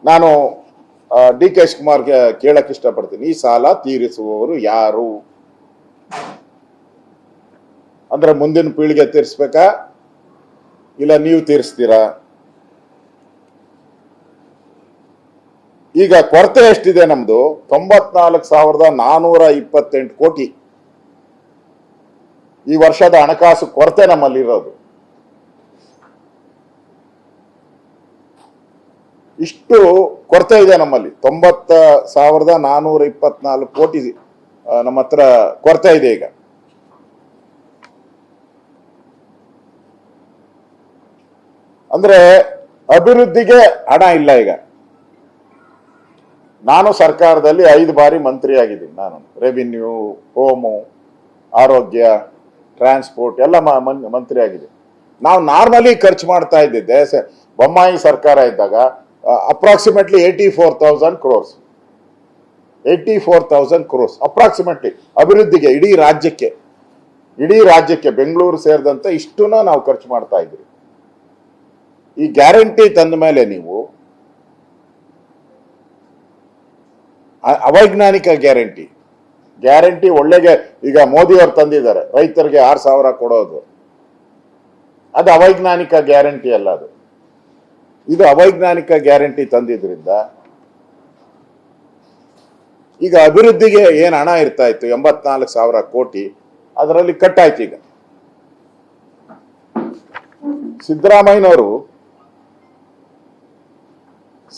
ನಾನು D K ಶಿವಕುಮಾರ್ಗೆ ಕೇಳಕ್ ಇಷ್ಟಪಡ್ತೀನಿ, ಈ ಸಾಲ ತೀರಿಸುವವರು ಯಾರು ಅಂದ್ರೆ ಮುಂದಿನ ಪೀಳಿಗೆ ತೀರಿಸ್ಬೇಕಾ ಇಲ್ಲ ನೀವು ತೀರಿಸ್ತೀರಾ? ಈಗ ಕೊರತೆ ಎಷ್ಟಿದೆ ನಮ್ದು? 94,428 ಕೋಟಿ ಈ ವರ್ಷದ ಹಣಕಾಸು ಕೊರತೆ ನಮ್ಮಲ್ಲಿ ಇರೋದು. ಇಷ್ಟು ಕೊರತೆ ಇದೆ ನಮ್ಮಲ್ಲಿ. 90,424 ಕೋಟಿ ನಮ್ಮ ಹತ್ರ ಕೊರತೆ ಇದೆ. ಈಗ ಅಂದ್ರೆ ಅಭಿವೃದ್ಧಿಗೆ ಹಣ ಇಲ್ಲ. ಈಗ ನಾನು ಸರ್ಕಾರದಲ್ಲಿ 5 ಬಾರಿ ಮಂತ್ರಿ ಆಗಿದ್ದೀನಿ. ನಾನು ರೆವಿನ್ಯೂ, ಹೋಮು, ಆರೋಗ್ಯ, ಟ್ರಾನ್ಸ್ಪೋರ್ಟ್ ಎಲ್ಲ ಮಂತ್ರಿ ಆಗಿದೆ. ನಾವು ನಾರ್ಮಲಿ ಖರ್ಚು ಮಾಡ್ತಾ ಇದ್ದಿದ್ದೆ ಬೊಮ್ಮಾಯಿ ಸರ್ಕಾರ ಇದ್ದಾಗ ಅಪ್ರಾಕ್ಸಿಮೇಟ್ಲಿ 84,000 crores 84,000 crores ಅಪ್ರಾಕ್ಸಿಮೇಟ್ಲಿ ಅಭಿವೃದ್ಧಿಗೆ, ಇಡೀ ರಾಜ್ಯಕ್ಕೆ ಬೆಂಗಳೂರು ಸೇರಿದಂತೆ ಇಷ್ಟನ್ನ ನಾವು ಖರ್ಚು ಮಾಡ್ತಾ ಇದ್ರಿ. ಈ ಗ್ಯಾರಂಟಿ ತಂದ ಮೇಲೆ ನೀವು ಅವೈಜ್ಞಾನಿಕ ಗ್ಯಾರಂಟಿ ಒಳ್ಳೆಗೆ ಈಗ ಮೋದಿ ಅವರು ತಂದಿದ್ದಾರೆ, ರೈತರಿಗೆ 6,000 ಕೊಡೋದು. ಅದು ಅವೈಜ್ಞಾನಿಕ ಗ್ಯಾರಂಟಿ ಅಲ್ಲ, ಇದು ಅವೈಜ್ಞಾನಿಕ ಗ್ಯಾರಂಟಿ ತಂದಿದ್ರಿಂದ ಈಗ ಅಭಿವೃದ್ಧಿಗೆ ಏನ್ ಹಣ ಇರ್ತಾ ಇತ್ತು 84,000 ಕೋಟಿ ಅದರಲ್ಲಿ ಕಟ್ಟಾಯ್ತು. ಈಗ ಸಿದ್ದರಾಮಯ್ಯನವರು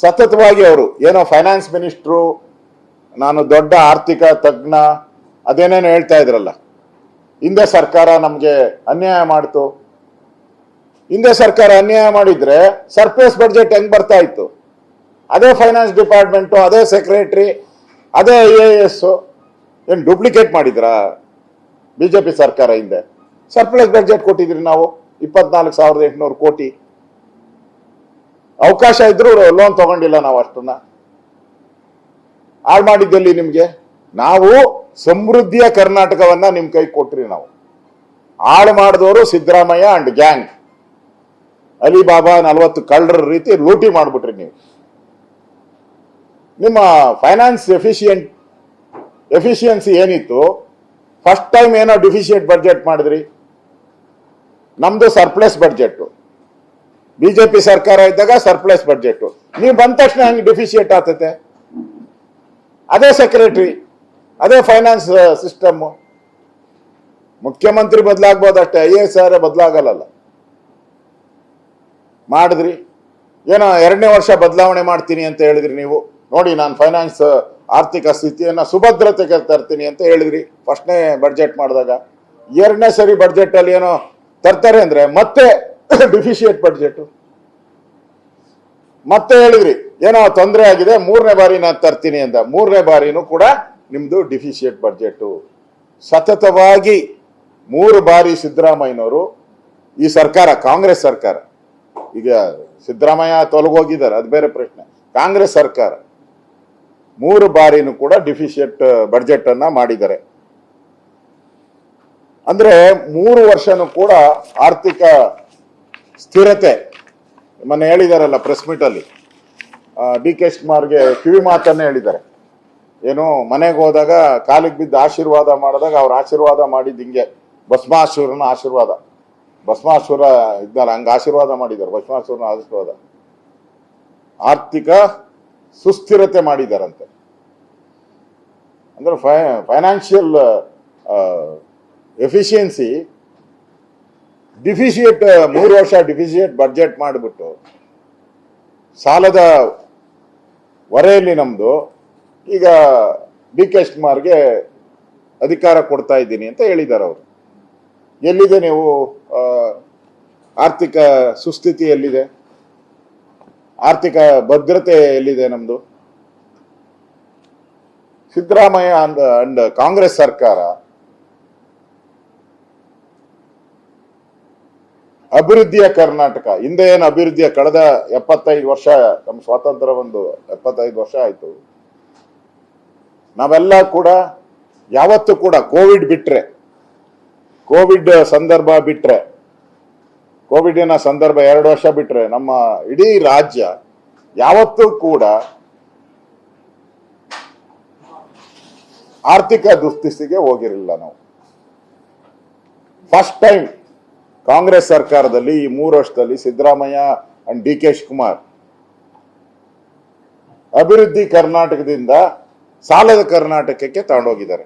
ಸತತವಾಗಿ ಅವರು ಏನೋ ಫೈನಾನ್ಸ್ ಮಿನಿಸ್ಟ್ರು, ನಾನು ದೊಡ್ಡ ಆರ್ಥಿಕ ತಜ್ಞ ಅದೇನೇನು ಹೇಳ್ತಾ ಇದ್ರಲ್ಲ, ಹಿಂದೆ ಸರ್ಕಾರ ನಮ್ಗೆ ಅನ್ಯಾಯ ಮಾಡ್ತು. ಹಿಂದೆ ಸರ್ಕಾರ ಅನ್ಯಾಯ ಮಾಡಿದ್ರೆ ಸರ್ಪ್ಲಸ್ ಬಡ್ಜೆಟ್ ಹೆಂಗ್ ಬರ್ತಾ ಇತ್ತು? ಅದೇ ಫೈನಾನ್ಸ್ ಡಿಪಾರ್ಟ್ಮೆಂಟ್, ಅದೇ ಸೆಕ್ರೆಟರಿ, ಅದೇ IAS ಏನ್ ಡೂಪ್ಲಿಕೇಟ್ ಮಾಡಿದ್ರಾ ಬಿಜೆಪಿ ಸರ್ಕಾರ? ಹಿಂದೆ ಸರ್ಪ್ಲಸ್ ಬಡ್ಜೆಟ್ ಕೊಟ್ಟಿದ್ರಿ ನಾವು 24,800 ಕೋಟಿ. ಅವಕಾಶ ಇದ್ರು ಲೋನ್ ತಗೊಂಡಿಲ್ಲ ನಾವು. ಅಷ್ಟನ್ನ ಹಾಳು ಮಾಡಿದ್ದಲ್ಲಿ ನಿಮ್ಗೆ. ನಾವು ಸಮೃದ್ಧಿಯ ಕರ್ನಾಟಕವನ್ನ ನಿಮ್ ಕೈ ಕೊಟ್ರಿ. ನಾವು ಹಾಳು ಮಾಡಿದವರು ಸಿದ್ದರಾಮಯ್ಯ ಅಂಡ್ ಗ್ಯಾಂಗ್. ಅಲಿಬಾಬಾ 40 ಕಳ್ಳರ ರೀತಿ ಲೂಟಿ ಮಾಡ್ಬಿಟ್ರಿ ನೀವು. ನಿಮ್ಮ ಫೈನಾನ್ಸ್ ಎಫಿಷಿಯನ್ಸಿ ಏನಿತ್ತು? ಫಸ್ಟ್ ಟೈಮ್ ಏನೋ ಡಿಫಿಷಿಯೇಟ್ ಬಡ್ಜೆಟ್ ಮಾಡಿದ್ರಿ. ನಮ್ದು ಸರ್ಪ್ಲಸ್ ಬಡ್ಜೆಟ್. ಬಿಜೆಪಿ ಸರ್ಕಾರ ಇದ್ದಾಗ ಸರ್ಪ್ಲಸ್ ಬಡ್ಜೆಟ್. ನೀವು ಬಂದ ತಕ್ಷಣ ಹೆಂಗೆ ಡಿಫಿಷಿಯೇಟ್ ಆಗ್ತತೆ? ಅದೇ ಸೆಕ್ರೆಟರಿ, ಅದೇ ಫೈನಾನ್ಸ್ ಸಿಸ್ಟಮ್. ಮುಖ್ಯಮಂತ್ರಿ ಬದಲಾಗ್ಬೋದಷ್ಟೇ, IAS ಬದಲಾಗಲ್ಲ. ಮಾಡಿದ್ರಿ. ಏನೋ 2ನೇ ವರ್ಷ ಬದಲಾವಣೆ ಮಾಡ್ತೀನಿ ಅಂತ ಹೇಳಿದ್ರಿ ನೀವು. ನೋಡಿ, ನಾನು ಫೈನಾನ್ಸ್ ಆರ್ಥಿಕ ಸ್ಥಿತಿಯನ್ನ ಸುಭದ್ರತೆಗೆ ತರ್ತೀನಿ ಅಂತ ಹೇಳಿದ್ರಿ ಫಸ್ಟ್ನೇ ಬಡ್ಜೆಟ್ ಮಾಡಿದಾಗ. 2ನೇ ಸರಿ ಬಡ್ಜೆಟ್ ಅಲ್ಲಿ ಏನೋ ತರ್ತಾರೆ ಅಂದ್ರೆ ಮತ್ತೆ ಡಿಫಿಷಿಯೇಟ್ ಬಡ್ಜೆಟ್. ಮತ್ತೆ ಹೇಳಿದ್ರಿ ಏನೋ ತೊಂದರೆ ಆಗಿದೆ, 3ನೇ ಬಾರಿ ನಾನು ತರ್ತೀನಿ ಅಂತ. 3ನೇ ಬಾರಿನೂ ಕೂಡ ನಿಮ್ದು ಡಿಫಿಷಿಯೇಟ್ ಬಡ್ಜೆಟ್. ಸತತವಾಗಿ 3 ಬಾರಿ ಸಿದ್ದರಾಮಯ್ಯನವರು, ಈ ಸರ್ಕಾರ ಕಾಂಗ್ರೆಸ್ ಸರ್ಕಾರ, ಈಗ ಸಿದ್ದರಾಮಯ್ಯ ತೊಲಗೋಗಿದ್ದಾರೆ ಅದು ಬೇರೆ ಪ್ರಶ್ನೆ, ಕಾಂಗ್ರೆಸ್ ಸರ್ಕಾರ 3 ಬಾರಿನೂ ಕೂಡ ಡಿಫಿಷಿಯೇಟ್ ಬಡ್ಜೆಟ್ ಅನ್ನ ಮಾಡಿದ್ದಾರೆ. ಅಂದ್ರೆ 3 ವರ್ಷನೂ ಕೂಡ ಆರ್ಥಿಕ ಸ್ಥಿರತೆ. ಮೊನ್ನೆ ಹೇಳಿದಾರಲ್ಲ ಪ್ರೆಸ್ ಮೀಟ್ ಅಲ್ಲಿ, ಡಿ ಕೆ ಶಿವಕುಮಾರ್ಗೆ ಕಿವಿ ಮಾತನ್ನೇ ಹೇಳಿದ್ದಾರೆ. ಏನು, ಮನೆಗೆ ಹೋದಾಗ ಕಾಲಿಗೆ ಬಿದ್ದು ಆಶೀರ್ವಾದ ಮಾಡಿದಾಗ ಅವ್ರ ಆಶೀರ್ವಾದ ಮಾಡಿದ್ ಹಿಂಗೆ, ಭಸ್ಮಾಸುರನ ಆಶೀರ್ವಾದ. ಭಸ್ಮಾಸುರ ಇದ್ನಲ್ಲ, ಹಂಗ ಆಶೀರ್ವಾದ ಮಾಡಿದ್ದಾರೆ. ಭಸ್ಮಾಸುರನ ಆಶೀರ್ವಾದ. ಆರ್ಥಿಕ ಸುಸ್ಥಿರತೆ ಮಾಡಿದಾರಂತೆ. ಅಂದ್ರೆ ಫೈನಾನ್ಷಿಯಲ್ ಎಫಿಷಿಯನ್ಸಿ. ಡಿಫಿಷಿಯೇಟ್ 3 ವರ್ಷ ಡಿಫಿಷಿಯೇಟ್ ಬಡ್ಜೆಟ್ ಮಾಡಿಬಿಟ್ಟು ಸಾಲದ ಹೊರೆಯಲ್ಲಿ ನಮ್ದು. ಈಗ ಡಿ ಕೆ ಶಿವಕುಮಾರ್ಗೆ ಅಧಿಕಾರ ಕೊಡ್ತಾ ಇದ್ದೀನಿ ಅಂತ ಹೇಳಿದ್ದಾರೆ ಅವರು. ಎಲ್ಲಿದೆ ನೀವು ಆರ್ಥಿಕ ಸುಸ್ಥಿತಿ ಎಲ್ಲಿದೆ? ಆರ್ಥಿಕ ಭದ್ರತೆ ಎಲ್ಲಿದೆ ನಮ್ದು? ಸಿದ್ದರಾಮಯ್ಯ ಅಂಡ್ ಕಾಂಗ್ರೆಸ್ ಸರ್ಕಾರ ಅಭಿವೃದ್ಧಿಯ ಕರ್ನಾಟಕ. ಹಿಂದೆ ಏನು ಅಭಿವೃದ್ಧಿಯ ಕಳೆದ 75 ವರ್ಷ, ನಮ್ಮ ಸ್ವಾತಂತ್ರ್ಯ ಒಂದು 75 ವರ್ಷ ಆಯ್ತು. ನಾವೆಲ್ಲ ಕೂಡ ಯಾವತ್ತೂ ಕೂಡ ಕೋವಿಡ್ ಸಂದರ್ಭ ಬಿಟ್ರೆ, ಕೋವಿಡಿನ ಸಂದರ್ಭ 2 ವರ್ಷ ಬಿಟ್ರೆ ನಮ್ಮ ಇಡೀ ರಾಜ್ಯ ಯಾವತ್ತೂ ಕೂಡ ಆರ್ಥಿಕ ದುಸ್ಥಿತಿಗೆ ಹೋಗಿರಲಿಲ್ಲ ನಾವು. ಫಸ್ಟ್ ಟೈಮ್ ಕಾಂಗ್ರೆಸ್ ಸರ್ಕಾರದಲ್ಲಿ ಈ 3 ವರ್ಷದಲ್ಲಿ Siddaramaiah and D K Shivakumar ಅಭಿವೃದ್ಧಿ ಕರ್ನಾಟಕದಿಂದ ಸಾಲದ ಕರ್ನಾಟಕಕ್ಕೆ ತಗೊಂಡೋಗಿದ್ದಾರೆ.